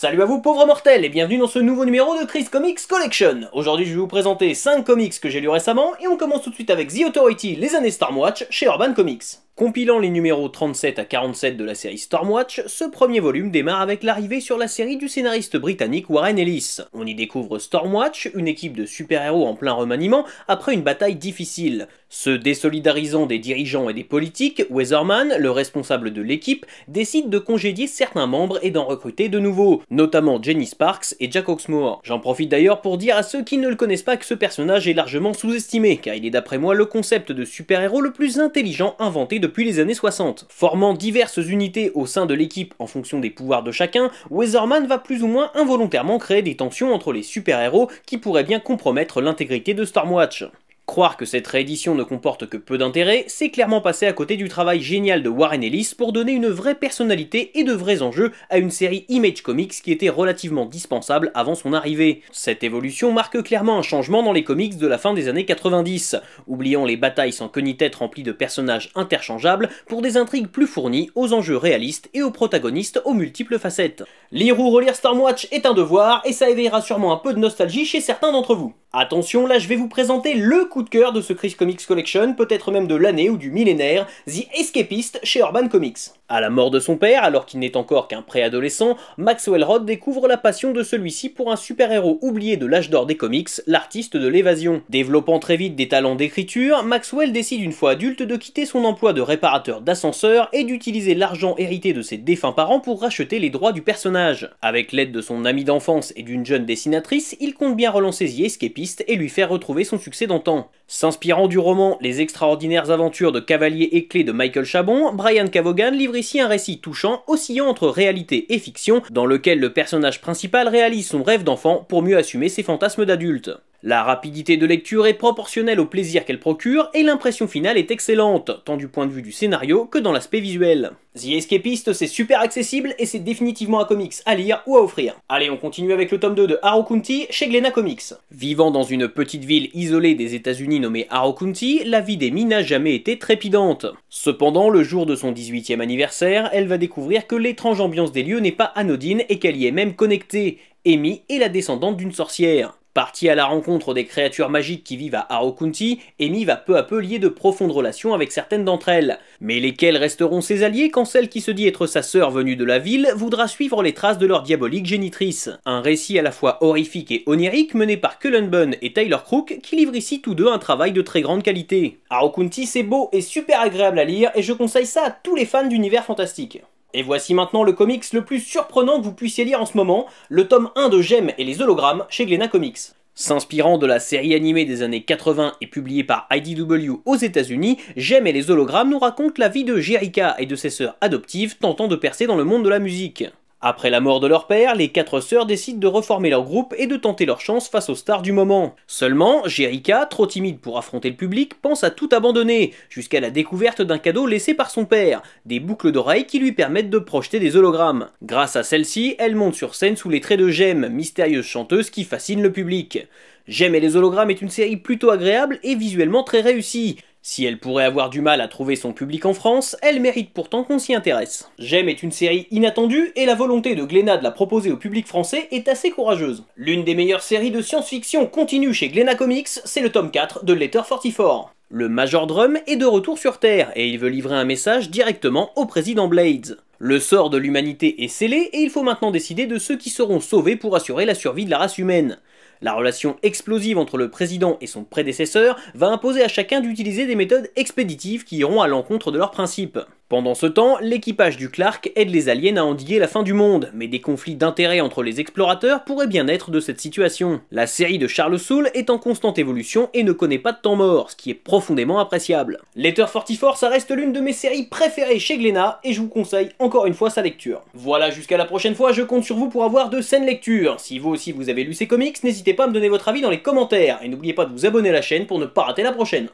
Salut à vous pauvres mortels et bienvenue dans ce nouveau numéro de Chris Comics Collection. Aujourd'hui je vais vous présenter 5 comics que j'ai lus récemment et on commence tout de suite avec The Authority, les années Stormwatch chez Urban Comics. Compilant les numéros 37 à 47 de la série Stormwatch, ce premier volume démarre avec l'arrivée sur la série du scénariste britannique Warren Ellis. On y découvre Stormwatch, une équipe de super-héros en plein remaniement après une bataille difficile. Se désolidarisant des dirigeants et des politiques, Weatherman, le responsable de l'équipe, décide de congédier certains membres et d'en recruter de nouveaux, notamment Jenny Sparks et Jack Hawksmoor. J'en profite d'ailleurs pour dire à ceux qui ne le connaissent pas que ce personnage est largement sous-estimé, car il est d'après moi le concept de super-héros le plus intelligent inventé depuis les années 60. Formant diverses unités au sein de l'équipe en fonction des pouvoirs de chacun, Weatherman va plus ou moins involontairement créer des tensions entre les super-héros qui pourraient bien compromettre l'intégrité de Stormwatch. Croire que cette réédition ne comporte que peu d'intérêt, c'est clairement passer à côté du travail génial de Warren Ellis pour donner une vraie personnalité et de vrais enjeux à une série Image Comics qui était relativement dispensable avant son arrivée. Cette évolution marque clairement un changement dans les comics de la fin des années 90, oubliant les batailles sans queue ni tête remplies de personnages interchangeables pour des intrigues plus fournies, aux enjeux réalistes et aux protagonistes aux multiples facettes. Lire ou relire Stormwatch est un devoir et ça éveillera sûrement un peu de nostalgie chez certains d'entre vous. Attention, là je vais vous présenter le coup de cœur de ce Chris Comics Collection, peut-être même de l'année ou du millénaire, The Escapist chez Urban Comics. À la mort de son père, alors qu'il n'est encore qu'un préadolescent, Maxwell Rodd découvre la passion de celui-ci pour un super-héros oublié de l'âge d'or des comics, l'artiste de l'évasion. Développant très vite des talents d'écriture, Maxwell décide une fois adulte de quitter son emploi de réparateur d'ascenseurs et d'utiliser l'argent hérité de ses défunts parents pour racheter les droits du personnage. Avec l'aide de son ami d'enfance et d'une jeune dessinatrice, il compte bien relancer The Escapist et lui faire retrouver son succès d'antan. S'inspirant du roman Les extraordinaires aventures de Cavalier et Clé de Michael Chabon, Brian Kevogan livre ici un récit touchant, oscillant entre réalité et fiction, dans lequel le personnage principal réalise son rêve d'enfant pour mieux assumer ses fantasmes d'adulte. La rapidité de lecture est proportionnelle au plaisir qu'elle procure et l'impression finale est excellente, tant du point de vue du scénario que dans l'aspect visuel. The Escapist c'est super accessible et c'est définitivement un comics à lire ou à offrir. Allez, on continue avec le tome 2 de Harrow County chez Glénat Comics. Vivant dans une petite ville isolée des États-Unis nommée Harrow County, la vie d'Amy n'a jamais été trépidante. Cependant, le jour de son 18e anniversaire, elle va découvrir que l'étrange ambiance des lieux n'est pas anodine et qu'elle y est même connectée. Amy est la descendante d'une sorcière. Partie à la rencontre des créatures magiques qui vivent à Harrow County, Amy va peu à peu lier de profondes relations avec certaines d'entre elles. Mais lesquelles resteront ses alliés quand celle qui se dit être sa sœur venue de la ville voudra suivre les traces de leur diabolique génitrice. Un récit à la fois horrifique et onirique mené par Cullen Bunn et Tyler Crook qui livrent ici tous deux un travail de très grande qualité. Harrow County c'est beau et super agréable à lire et je conseille ça à tous les fans d'univers fantastique. Et voici maintenant le comics le plus surprenant que vous puissiez lire en ce moment, le tome 1 de Jem et les hologrammes chez Glénat Comics. S'inspirant de la série animée des années 80 et publiée par IDW aux États-Unis, Jem et les hologrammes nous racontent la vie de Jerica et de ses sœurs adoptives tentant de percer dans le monde de la musique. Après la mort de leur père, les 4 sœurs décident de reformer leur groupe et de tenter leur chance face aux stars du moment. Seulement, Jerica, trop timide pour affronter le public, pense à tout abandonner, jusqu'à la découverte d'un cadeau laissé par son père, des boucles d'oreilles qui lui permettent de projeter des hologrammes. Grâce à celle-ci, elle monte sur scène sous les traits de Jem, mystérieuse chanteuse qui fascine le public. Jem et les hologrammes est une série plutôt agréable et visuellement très réussie. Si elle pourrait avoir du mal à trouver son public en France, elle mérite pourtant qu'on s'y intéresse. Jem est une série inattendue et la volonté de Glénat de la proposer au public français est assez courageuse. L'une des meilleures séries de science-fiction continue chez Glénat Comics, c'est le tome 4 de Letter 44. Le Majordrum est de retour sur Terre et il veut livrer un message directement au président Blades. Le sort de l'humanité est scellé et il faut maintenant décider de ceux qui seront sauvés pour assurer la survie de la race humaine. La relation explosive entre le président et son prédécesseur va imposer à chacun d'utiliser des méthodes expéditives qui iront à l'encontre de leurs principes. Pendant ce temps, l'équipage du Clark aide les aliens à endiguer la fin du monde, mais des conflits d'intérêts entre les explorateurs pourraient bien naître de cette situation. La série de Charles Soule est en constante évolution et ne connaît pas de temps mort, ce qui est profondément appréciable. Letter 44, ça reste l'une de mes séries préférées chez Glénat et je vous conseille encore une fois sa lecture. Voilà, jusqu'à la prochaine fois, je compte sur vous pour avoir de saines lectures. Si vous aussi vous avez lu ces comics, n'hésitez pas à me donner votre avis dans les commentaires et n'oubliez pas de vous abonner à la chaîne pour ne pas rater la prochaine.